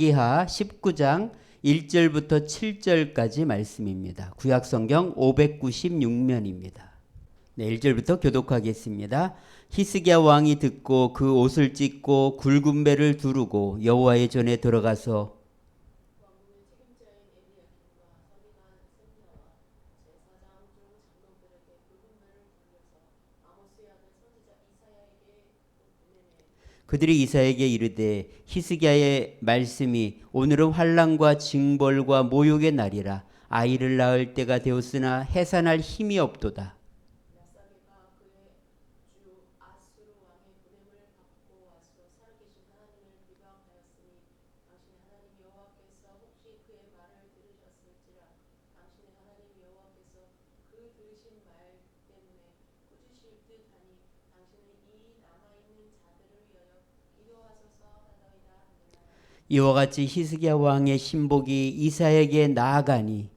이하 19장 1절부터 7절까지 말씀입니다. 구약성경 596면입니다. 네, 1절부터 교독하겠습니다. 히스기야 왕이 듣고 그 옷을 찢고 굵은 배를 두르고 여호와의 전에 들어가서 그들이 이사야에게 이르되 히스기야의 말씀이 오늘은 환난과 징벌과 모욕의 날이라 아이를 낳을 때가 되었으나 해산할 힘이 없도다. 이와 같이 히스기야 왕의 신복이 이사야에게 나아가니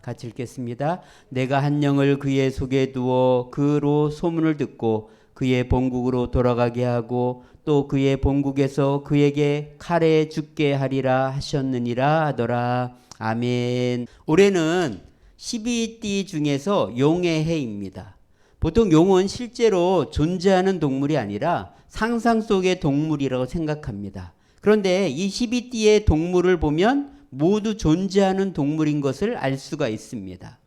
같이 읽겠습니다. 내가 한 영을 그의 속에 두어 그로 소문을 듣고 그의 본국으로 돌아가게 하고 또 그의 본국에서 그에게 칼에 죽게 하리라 하셨느니라 하더라. 아멘. 올해는 12띠 중에서 용의 해입니다. 보통 용은 실제로 존재하는 동물이 아니라 상상 속의 동물이라고 생각합니다. 그런데 이 12띠의 동물을 보면 모두 존재하는 동물인 것을 알 수가 있습니다.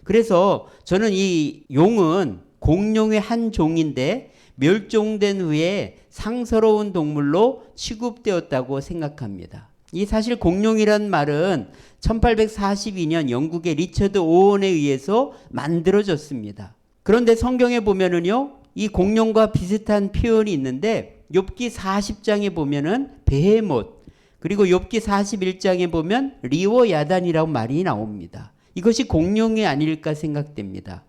그래서 저는 이 용은 공룡의 한 종인데 멸종된 후에 상서로운 동물로 취급되었다고 생각합니다. 이 사실 공룡이란 말은 1842년 영국의 리처드 오원에 의해서 만들어졌습니다. 그런데 성경에 보면은요, 이 공룡과 비슷한 표현이 있는데 욥기 40장에 보면은 베헤못, 그리고 욥기 41장에 보면 리워야단이라고 말이 나옵니다. 이것이 공룡이 아닐까 생각됩니다.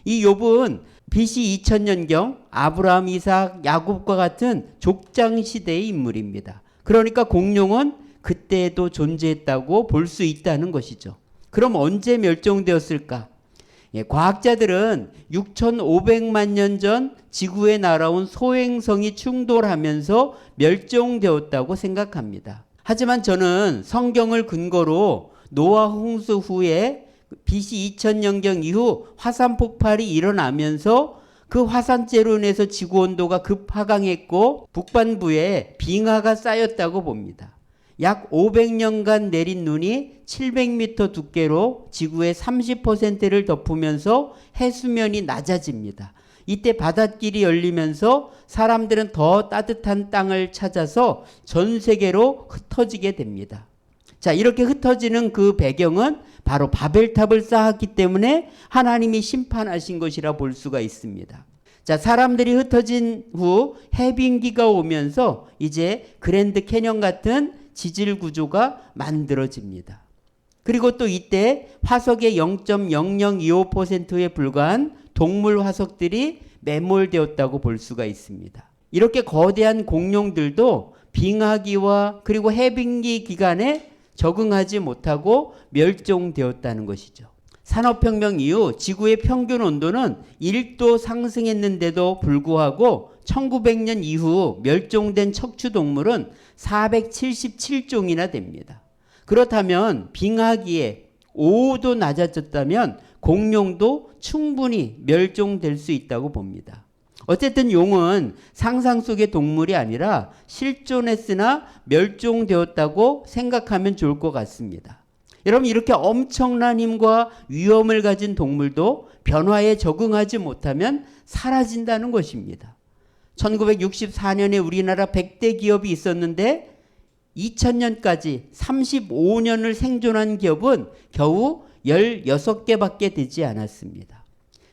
이 욥은 BC 2000년경 아브라함, 이삭, 야곱과 같은 족장 시대의 인물입니다. 그러니까 공룡은 그때도 존재했다고 볼 수 있다는 것이죠. 그럼 언제 멸종되었을까? 과학자들은 6,500만 년 전 지구에 날아온 소행성이 충돌하면서 멸종되었다고 생각합니다. 하지만 저는 성경을 근거로 노아 홍수 후에 BC 2000년경 이후 화산 폭발이 일어나면서 그 화산재로 인해서 지구온도가 급하강했고 북반부에 빙하가 쌓였다고 봅니다. 약 500년간 내린 눈이 700m 두께로 지구의 30%를 덮으면서 해수면이 낮아집니다. 이때 바닷길이 열리면서 사람들은 더 따뜻한 땅을 찾아서 전 세계로 흩어지게 됩니다. 자, 이렇게 흩어지는 그 배경은 바로 바벨탑을 쌓았기 때문에 하나님이 심판하신 것이라 볼 수가 있습니다. 자, 사람들이 흩어진 후 해빙기가 오면서 이제 그랜드 캐년 같은 지질 구조가 만들어집니다. 그리고 또 이때 화석의 0.0025%에 불과한 동물 화석들이 매몰되었다고 볼 수가 있습니다. 이렇게 거대한 공룡들도 빙하기와 그리고 해빙기 기간에 적응하지 못하고 멸종되었다는 것이죠. 산업혁명 이후 지구의 평균 온도는 1도 상승했는데도 불구하고 1900년 이후 멸종된 척추동물은 477종이나 됩니다. 그렇다면 빙하기에 5도 낮아졌다면 공룡도 충분히 멸종될 수 있다고 봅니다. 어쨌든 용은 상상 속의 동물이 아니라 실존했으나 멸종되었다고 생각하면 좋을 것 같습니다. 여러분, 이렇게 엄청난 힘과 위험을 가진 동물도 변화에 적응하지 못하면 사라진다는 것입니다. 1964년에 우리나라 100대 기업이 있었는데 2000년까지 35년을 생존한 기업은 겨우 16개밖에 되지 않았습니다.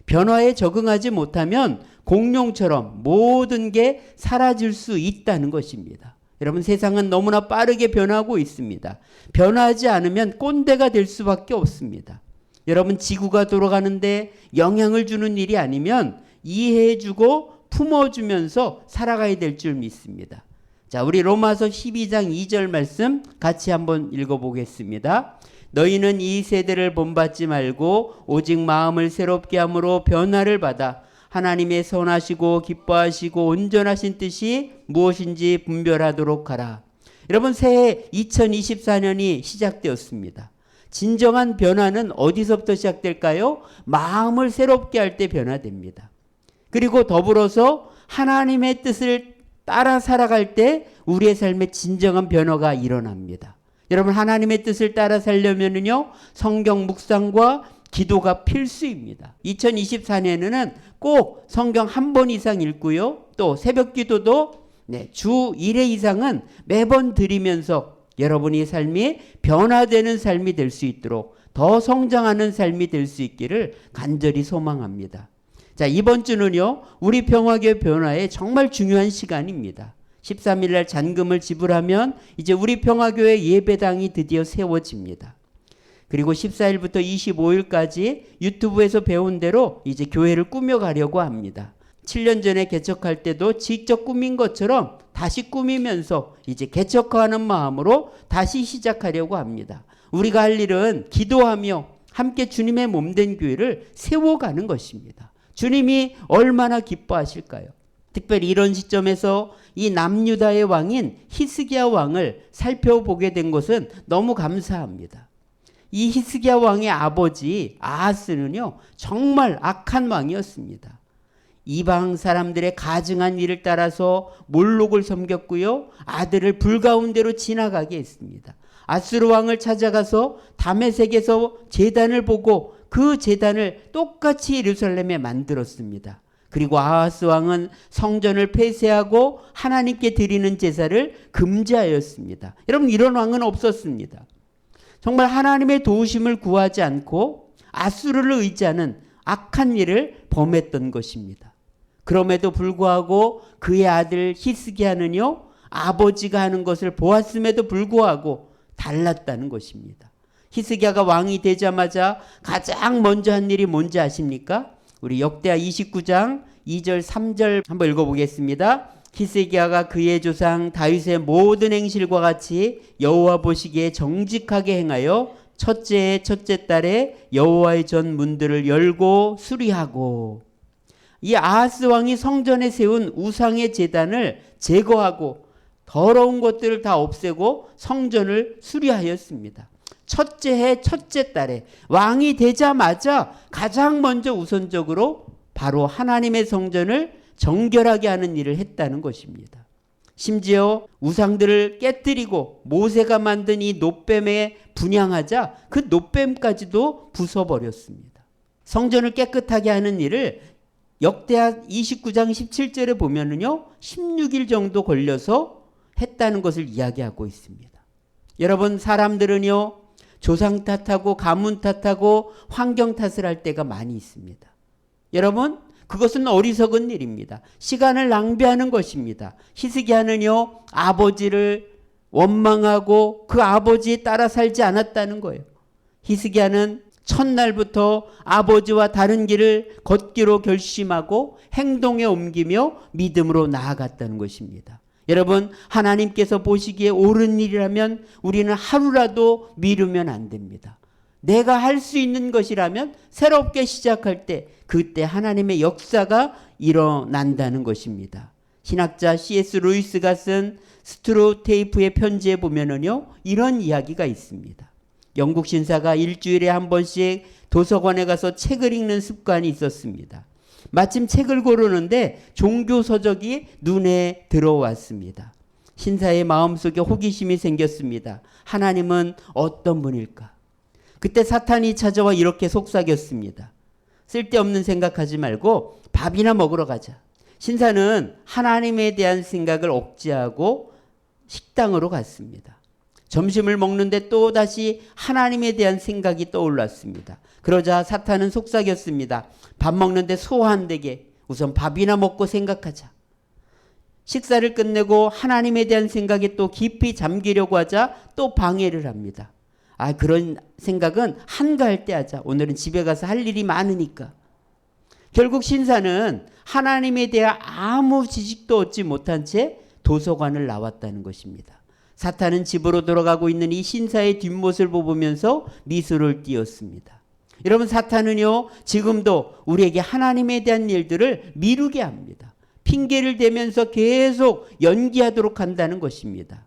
변화에 적응하지 못하면 공룡처럼 모든 게 사라질 수 있다는 것입니다. 여러분, 세상은 너무나 빠르게 변하고 있습니다. 변하지 않으면 꼰대가 될 수밖에 없습니다. 여러분, 지구가 돌아가는데 영향을 주는 일이 아니면 이해해주고 품어주면서 살아가야 될 줄 믿습니다. 자, 우리 로마서 12장 2절 말씀 같이 한번 읽어보겠습니다. 너희는 이 세대를 본받지 말고 오직 마음을 새롭게 함으로 변화를 받아 하나님의 선하시고 기뻐하시고 온전하신 뜻이 무엇인지 분별하도록 하라. 여러분, 새해 2024년이 시작되었습니다. 진정한 변화는 어디서부터 시작될까요? 마음을 새롭게 할 때 변화됩니다. 그리고 더불어서 하나님의 뜻을 따라 살아갈 때 우리의 삶에 진정한 변화가 일어납니다. 여러분, 하나님의 뜻을 따라 살려면요, 성경 묵상과 기도가 필수입니다. 2024년에는 꼭 성경 한 번 이상 읽고요, 또 새벽 기도도 주 1회 이상은 매번 드리면서 여러분의 삶이 변화되는 삶이 될 수 있도록 더 성장하는 삶이 될 수 있기를 간절히 소망합니다. 자, 이번 주는요, 우리 평화교회 변화에 정말 중요한 시간입니다. 13일 날 잔금을 지불하면 이제 우리 평화교회 예배당이 드디어 세워집니다. 그리고 14일부터 25일까지 유튜브에서 배운 대로 이제 교회를 꾸며가려고 합니다. 7년 전에 개척할 때도 직접 꾸민 것처럼 다시 꾸미면서 이제 개척하는 마음으로 다시 시작하려고 합니다. 우리가 할 일은 기도하며 함께 주님의 몸된 교회를 세워가는 것입니다. 주님이 얼마나 기뻐하실까요? 특별히 이런 시점에서 이 남유다의 왕인 히스기야 왕을 살펴보게 된 것은 너무 감사합니다. 이 히스기야 왕의 아버지 아하스는요, 정말 악한 왕이었습니다. 이방 사람들의 가증한 일을 따라서 몰록을 섬겼고요, 아들을 불가운데로 지나가게 했습니다. 아수르 왕을 찾아가서 다메섹에서 제단을 보고 그 제단을 똑같이 예루살렘에 만들었습니다. 그리고 아하스 왕은 성전을 폐쇄하고 하나님께 드리는 제사를 금지하였습니다. 여러분, 이런 왕은 없었습니다. 정말 하나님의 도우심을 구하지 않고 아수르를 의지하는 악한 일을 범했던 것입니다. 그럼에도 불구하고 그의 아들 히스기야는요, 아버지가 하는 것을 보았음에도 불구하고 달랐다는 것입니다. 히스기야가 왕이 되자마자 가장 먼저 한 일이 뭔지 아십니까? 우리 역대하 29장 2절 3절 한번 읽어보겠습니다. 히스기야가 그의 조상 다윗의 모든 행실과 같이 여호와 보시기에 정직하게 행하여 첫째의 첫째 달에 여호와의 전 문들을 열고 수리하고, 이 아하스 왕이 성전에 세운 우상의 제단을 제거하고 더러운 것들을 다 없애고 성전을 수리하였습니다. 첫째 해 첫째 달에 왕이 되자마자 가장 먼저 우선적으로 바로 하나님의 성전을 정결하게 하는 일을 했다는 것입니다. 심지어 우상들을 깨뜨리고 모세가 만든 이 놋뱀에 분향하자 그 놋뱀까지도 부숴버렸습니다. 성전을 깨끗하게 하는 일을 역대하 29장 17절에 보면은요, 16일 정도 걸려서 했다는 것을 이야기하고 있습니다. 여러분, 사람들은요, 조상 탓하고 가문 탓하고 환경 탓을 할 때가 많이 있습니다. 여러분, 그것은 어리석은 일입니다. 시간을 낭비하는 것입니다. 히스기야는요, 아버지를 원망하고 그 아버지에 따라 살지 않았다는 거예요. 히스기야는 첫날부터 아버지와 다른 길을 걷기로 결심하고 행동에 옮기며 믿음으로 나아갔다는 것입니다. 여러분, 하나님께서 보시기에 옳은 일이라면 우리는 하루라도 미루면 안 됩니다. 내가 할 수 있는 것이라면 새롭게 시작할 때 그때 하나님의 역사가 일어난다는 것입니다. 신학자 C.S. 루이스가 쓴 스트로테이프의 편지에 보면은요, 이런 이야기가 있습니다. 영국 신사가 일주일에 한 번씩 도서관에 가서 책을 읽는 습관이 있었습니다. 마침 책을 고르는데 종교 서적이 눈에 들어왔습니다. 신사의 마음속에 호기심이 생겼습니다. 하나님은 어떤 분일까? 그때 사탄이 찾아와 이렇게 속삭였습니다. 쓸데없는 생각하지 말고 밥이나 먹으러 가자. 신사는 하나님에 대한 생각을 억제하고 식당으로 갔습니다. 점심을 먹는데 또다시 하나님에 대한 생각이 떠올랐습니다. 그러자 사탄은 속삭였습니다. 밥 먹는데 소화 안 되게 우선 밥이나 먹고 생각하자. 식사를 끝내고 하나님에 대한 생각에 또 깊이 잠기려고 하자 또 방해를 합니다. 그런 생각은 한가할 때 하자. 오늘은 집에 가서 할 일이 많으니까. 결국 신사는 하나님에 대한 아무 지식도 얻지 못한 채 도서관을 나왔다는 것입니다. 사탄은 집으로 돌아가고 있는 이 신사의 뒷모습을 보면서 미소를 띄었습니다. 여러분, 사탄은요, 지금도 우리에게 하나님에 대한 일들을 미루게 합니다. 핑계를 대면서 계속 연기하도록 한다는 것입니다.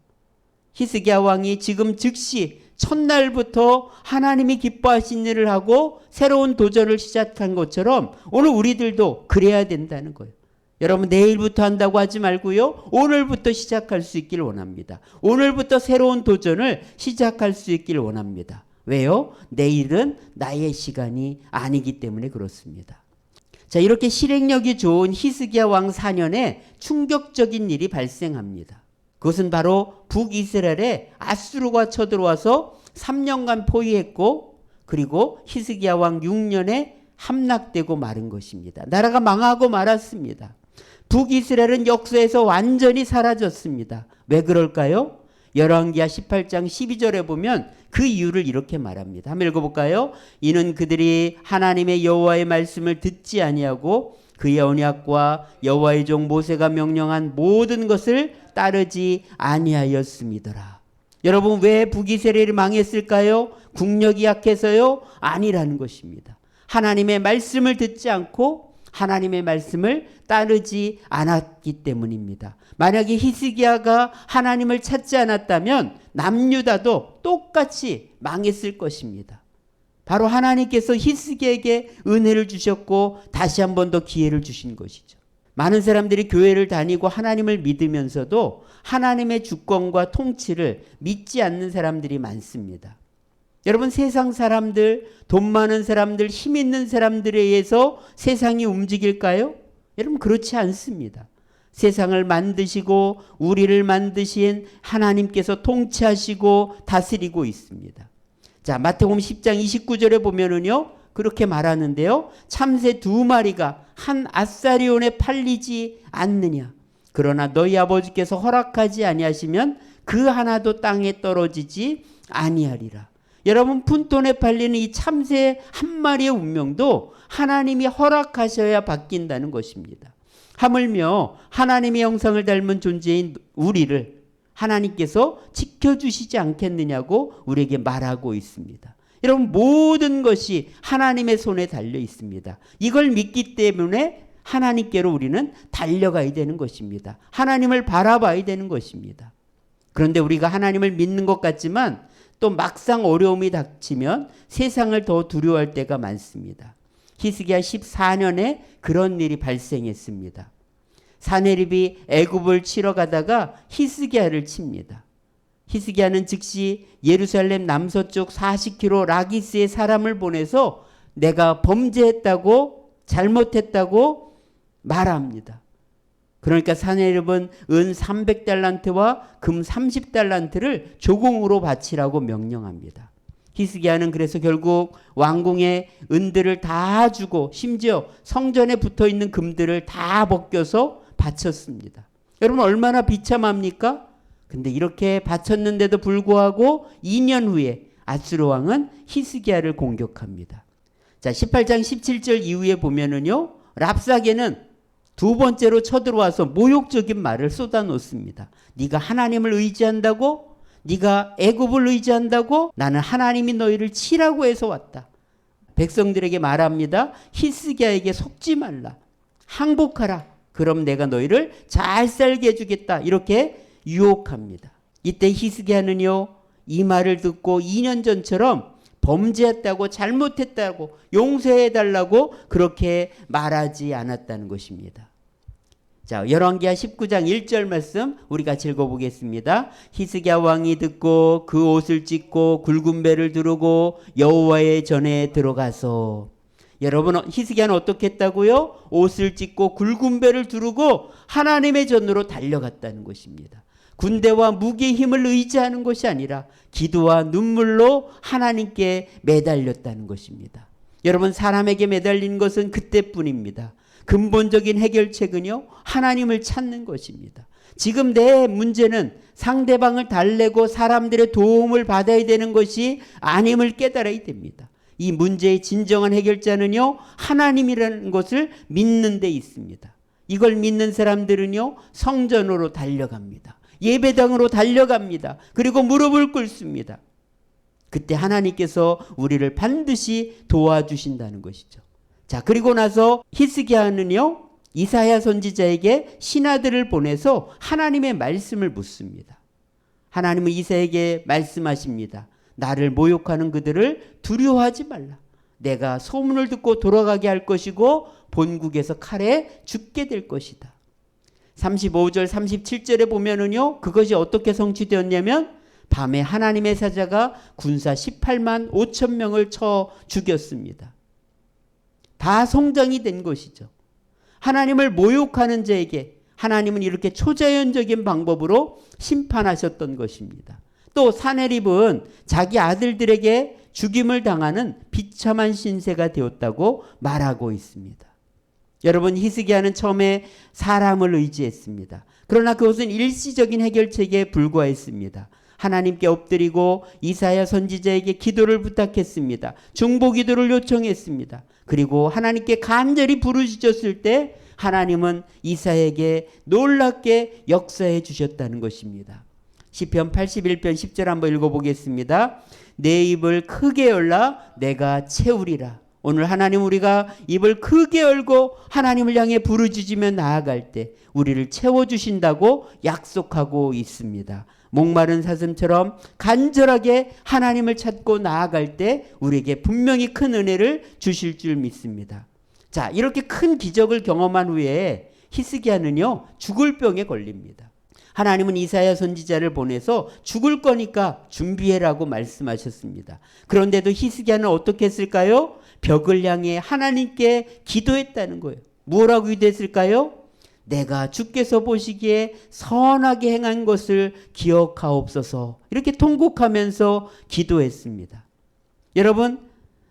히스기야 왕이 지금 즉시 첫날부터 하나님이 기뻐하신 일을 하고 새로운 도전을 시작한 것처럼 오늘 우리들도 그래야 된다는 거예요. 여러분, 내일부터 한다고 하지 말고요, 오늘부터 시작할 수 있길 원합니다. 오늘부터 새로운 도전을 시작할 수 있길 원합니다. 왜요? 내일은 나의 시간이 아니기 때문에 그렇습니다. 자, 이렇게 실행력이 좋은 히스기야 왕 4년에 충격적인 일이 발생합니다. 그것은 바로 북이스라엘에 아수르가 쳐들어와서 3년간 포위했고, 그리고 히스기야 왕 6년에 함락되고 마른 것입니다. 나라가 망하고 말았습니다. 북이스라엘은 역사에서 완전히 사라졌습니다. 왜 그럴까요? 열왕기하 18장 12절에 보면 그 이유를 이렇게 말합니다. 한번 읽어볼까요? 이는 그들이 하나님의 여호와의 말씀을 듣지 아니하고 그의 언약과 여호와의 종 모세가 명령한 모든 것을 따르지 아니하였음이더라. 여러분, 왜 북이스라엘이 망했을까요? 국력이 약해서요? 아니라는 것입니다. 하나님의 말씀을 듣지 않고 하나님의 말씀을 따르지 않았기 때문입니다. 만약에 히스기야가 하나님을 찾지 않았다면 남유다도 똑같이 망했을 것입니다. 바로 하나님께서 히스기야에게 은혜를 주셨고 다시 한 번 더 기회를 주신 것이죠. 많은 사람들이 교회를 다니고 하나님을 믿으면서도 하나님의 주권과 통치를 믿지 않는 사람들이 많습니다. 여러분, 세상 사람들, 돈 많은 사람들, 힘 있는 사람들에 의해서 세상이 움직일까요? 여러분, 그렇지 않습니다. 세상을 만드시고 우리를 만드신 하나님께서 통치하시고 다스리고 있습니다. 자, 마태복음 10장 29절에 보면은요, 그렇게 말하는데요, 참새 2마리가 한 아사리온에 팔리지 않느냐. 그러나 너희 아버지께서 허락하지 아니하시면 그 하나도 땅에 떨어지지 아니하리라. 여러분, 푼돈에 팔리는 이 참새 한 마리의 운명도 하나님이 허락하셔야 바뀐다는 것입니다. 하물며 하나님의 형상을 닮은 존재인 우리를 하나님께서 지켜주시지 않겠느냐고 우리에게 말하고 있습니다. 여러분, 모든 것이 하나님의 손에 달려 있습니다. 이걸 믿기 때문에 하나님께로 우리는 달려가야 되는 것입니다. 하나님을 바라봐야 되는 것입니다. 그런데 우리가 하나님을 믿는 것 같지만 또 막상 어려움이 닥치면 세상을 더 두려워할 때가 많습니다. 히스기야 14년에 그런 일이 발생했습니다. 사네립이 애굽을 치러 가다가 히스기야를 칩니다. 히스기야는 즉시 예루살렘 남서쪽 40km 라기스에 사람을 보내서 내가 범죄했다고, 잘못했다고 말합니다. 그러니까 사네립은 은 300달란트와 금 30달란트를 조공으로 바치라고 명령합니다. 히스기야는 그래서 결국 왕궁의 은들을 다 주고 심지어 성전에 붙어있는 금들을 다 벗겨서 바쳤습니다. 여러분, 얼마나 비참합니까? 근데 이렇게 바쳤는데도 불구하고 2년 후에 아수르 왕은 히스기야를 공격합니다. 자, 18장 17절 이후에 보면은요, 랍사게는 두 번째로 쳐들어와서 모욕적인 말을 쏟아놓습니다. 네가 하나님을 의지한다고? 네가 애굽을 의지한다고? 나는 하나님이 너희를 치라고 해서 왔다. 백성들에게 말합니다. 히스기야에게 속지 말라. 항복하라. 그럼 내가 너희를 잘 살게 해주겠다. 이렇게 유혹합니다. 이때 히스기야는요, 이 말을 듣고 2년 전처럼 범죄했다고, 잘못했다고, 용서해달라고 그렇게 말하지 않았다는 것입니다. 자, 열왕기하 19장 1절 말씀 우리 같이 읽어보겠습니다. 히스기야 왕이 듣고 그 옷을 찢고 굵은 배를 두르고 여호와의 전에 들어가서. 여러분, 히스기야는 어떻게 했다고요? 옷을 찢고 굵은 배를 두르고 하나님의 전으로 달려갔다는 것입니다. 군대와 무기의 힘을 의지하는 것이 아니라 기도와 눈물로 하나님께 매달렸다는 것입니다. 여러분, 사람에게 매달린 것은 그때뿐입니다. 근본적인 해결책은요, 하나님을 찾는 것입니다. 지금 내 문제는 상대방을 달래고 사람들의 도움을 받아야 되는 것이 아님을 깨달아야 됩니다. 이 문제의 진정한 해결자는요, 하나님이라는 것을 믿는 데 있습니다. 이걸 믿는 사람들은요, 성전으로 달려갑니다. 예배당으로 달려갑니다. 그리고 무릎을 꿇습니다. 그때 하나님께서 우리를 반드시 도와주신다는 것이죠. 자, 그리고 나서 히스기야는요, 이사야 선지자에게 신하들을 보내서 하나님의 말씀을 묻습니다. 하나님은 이사야에게 말씀하십니다. 나를 모욕하는 그들을 두려워하지 말라. 내가 소문을 듣고 돌아가게 할 것이고 본국에서 칼에 죽게 될 것이다. 35절 37절에 보면은요, 그것이 어떻게 성취되었냐면 밤에 하나님의 사자가 군사 18만 5천 명을 쳐 죽였습니다. 다 성장이 된 것이죠. 하나님을 모욕하는 자에게 하나님은 이렇게 초자연적인 방법으로 심판하셨던 것입니다. 또 사네립은 자기 아들들에게 죽임을 당하는 비참한 신세가 되었다고 말하고 있습니다. 여러분, 히스기야는 처음에 사람을 의지했습니다. 그러나 그것은 일시적인 해결책에 불과했습니다. 하나님께 엎드리고 이사야 선지자에게 기도를 부탁했습니다. 중보 기도를 요청했습니다. 그리고 하나님께 간절히 부르짖었을 때 하나님은 이사야에게 놀랍게 역사해 주셨다는 것입니다. 시편 81편 10절 한번 읽어보겠습니다. 내 입을 크게 열라 내가 채우리라. 오늘 하나님, 우리가 입을 크게 열고 하나님을 향해 부르짖으며 나아갈 때 우리를 채워주신다고 약속하고 있습니다. 목마른 사슴처럼 간절하게 하나님을 찾고 나아갈 때 우리에게 분명히 큰 은혜를 주실 줄 믿습니다. 자, 이렇게 큰 기적을 경험한 후에 히스기야는요, 죽을 병에 걸립니다. 하나님은 이사야 선지자를 보내서 죽을 거니까 준비해라고 말씀하셨습니다. 그런데도 히스기야는 어떻게 했을까요? 벽을 향해 하나님께 기도했다는 거예요. 뭐라고 기도했을까요? 내가 주께서 보시기에 선하게 행한 것을 기억하옵소서. 이렇게 통곡하면서 기도했습니다. 여러분,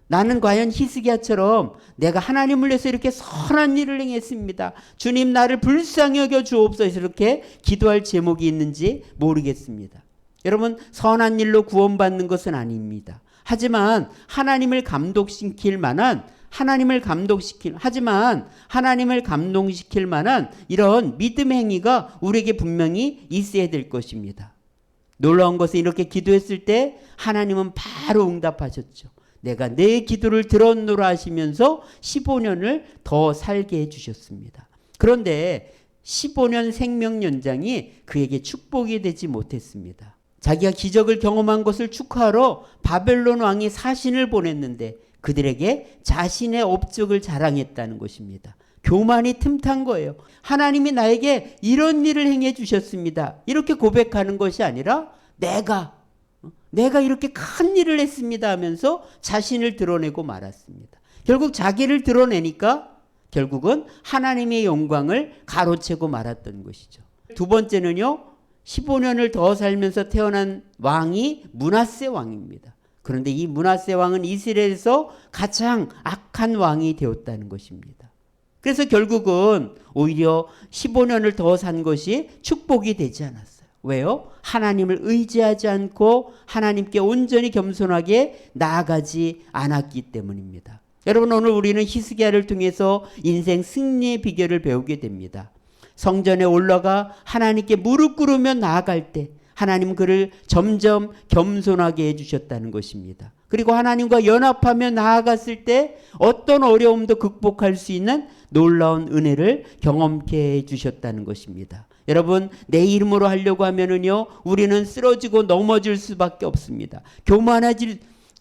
나는 과연 히스기야처럼 내가 하나님을 위해서 이렇게 선한 일을 행했습니다. 주님, 나를 불쌍히 여겨 주옵소서. 이렇게 기도할 제목이 있는지 모르겠습니다. 여러분, 선한 일로 구원받는 것은 아닙니다. 하지만 하나님을 감동시킬 만한 이런 믿음의 행위가 우리에게 분명히 있어야 될 것입니다. 놀라운 것은 이렇게 기도했을 때 하나님은 바로 응답하셨죠. 내가 내 기도를 들었노라 하시면서 15년을 더 살게 해주셨습니다. 그런데 15년 생명 연장이 그에게 축복이 되지 못했습니다. 자기가 기적을 경험한 것을 축하하러 바벨론 왕이 사신을 보냈는데 그들에게 자신의 업적을 자랑했다는 것입니다. 교만이 틈탄 거예요. 하나님이 나에게 이런 일을 행해 주셨습니다. 이렇게 고백하는 것이 아니라 내가 이렇게 큰 일을 했습니다 하면서 자신을 드러내고 말았습니다. 결국 자기를 드러내니까 결국은 하나님의 영광을 가로채고 말았던 것이죠. 두 번째는요, 15년을 더 살면서 태어난 왕이 므낫세 왕입니다. 그런데 이 므낫세 왕은 이스라엘에서 가장 악한 왕이 되었다는 것입니다. 그래서 결국은 오히려 15년을 더 산 것이 축복이 되지 않았어요. 왜요? 하나님을 의지하지 않고 하나님께 온전히 겸손하게 나아가지 않았기 때문입니다. 여러분, 오늘 우리는 히스기야를 통해서 인생 승리의 비결을 배우게 됩니다. 성전에 올라가 하나님께 무릎 꿇으며 나아갈 때 하나님 그를 점점 겸손하게 해주셨다는 것입니다. 그리고 하나님과 연합하며 나아갔을 때 어떤 어려움도 극복할 수 있는 놀라운 은혜를 경험케 해주셨다는 것입니다. 여러분, 내 이름으로 하려고 하면은요, 우리는 쓰러지고 넘어질 수밖에 없습니다.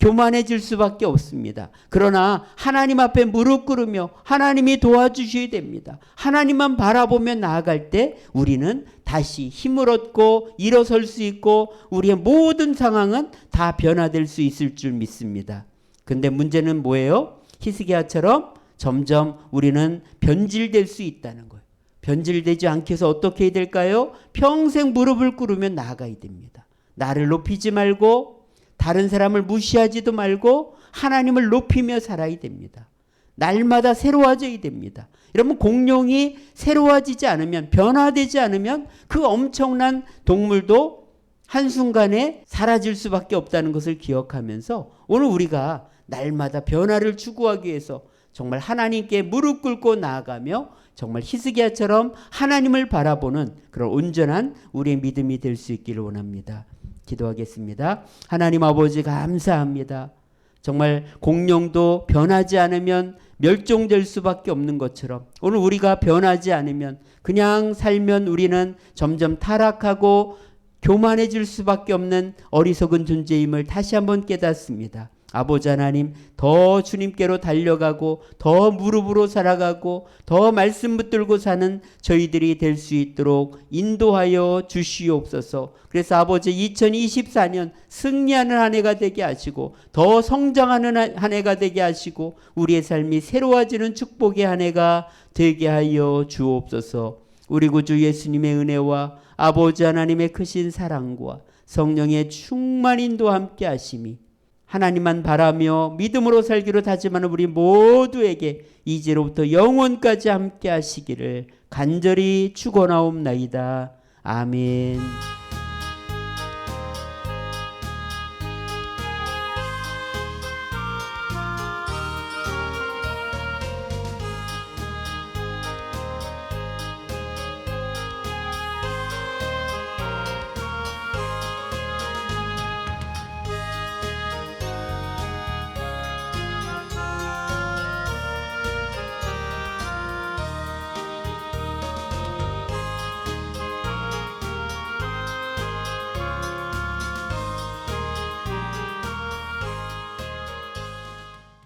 교만해질 수밖에 없습니다. 그러나 하나님 앞에 무릎 꿇으며 하나님이 도와주셔야 됩니다. 하나님만 바라보며 나아갈 때 우리는 다시 힘을 얻고 일어설 수 있고 우리의 모든 상황은 다 변화될 수 있을 줄 믿습니다. 근데 문제는 뭐예요? 히스기야처럼 점점 우리는 변질될 수 있다는 거예요. 변질되지 않게 해서 어떻게 해야 될까요? 평생 무릎을 꿇으며 나아가야 됩니다. 나를 높이지 말고 다른 사람을 무시하지도 말고 하나님을 높이며 살아야 됩니다. 날마다 새로워져야 됩니다. 여러분, 공룡이 새로워지지 않으면, 변화되지 않으면 그 엄청난 동물도 한순간에 사라질 수밖에 없다는 것을 기억하면서 오늘 우리가 날마다 변화를 추구하기 위해서 정말 하나님께 무릎 꿇고 나아가며 정말 히스기야처럼 하나님을 바라보는 그런 온전한 우리의 믿음이 될 수 있기를 원합니다. 기도하겠습니다. 하나님 아버지 감사합니다. 정말 공룡도 변하지 않으면 멸종될 수밖에 없는 것처럼 오늘 우리가 변하지 않으면 그냥 살면 우리는 점점 타락하고 교만해질 수밖에 없는 어리석은 존재임을 다시 한번 깨닫습니다. 아버지 하나님, 더 주님께로 달려가고 더 무릎으로 살아가고 더 말씀 붙들고 사는 저희들이 될 수 있도록 인도하여 주시옵소서. 그래서 아버지 2024년 승리하는 한 해가 되게 하시고 더 성장하는 한 해가 되게 하시고 우리의 삶이 새로워지는 축복의 한 해가 되게 하여 주옵소서. 우리 구주 예수님의 은혜와 아버지 하나님의 크신 사랑과 성령의 충만 인도와 함께 하심이 하나님만 바라며 믿음으로 살기로 다짐하는 우리 모두에게 이제로부터 영원까지 함께 하시기를 간절히 축원하옵나이다. 아멘.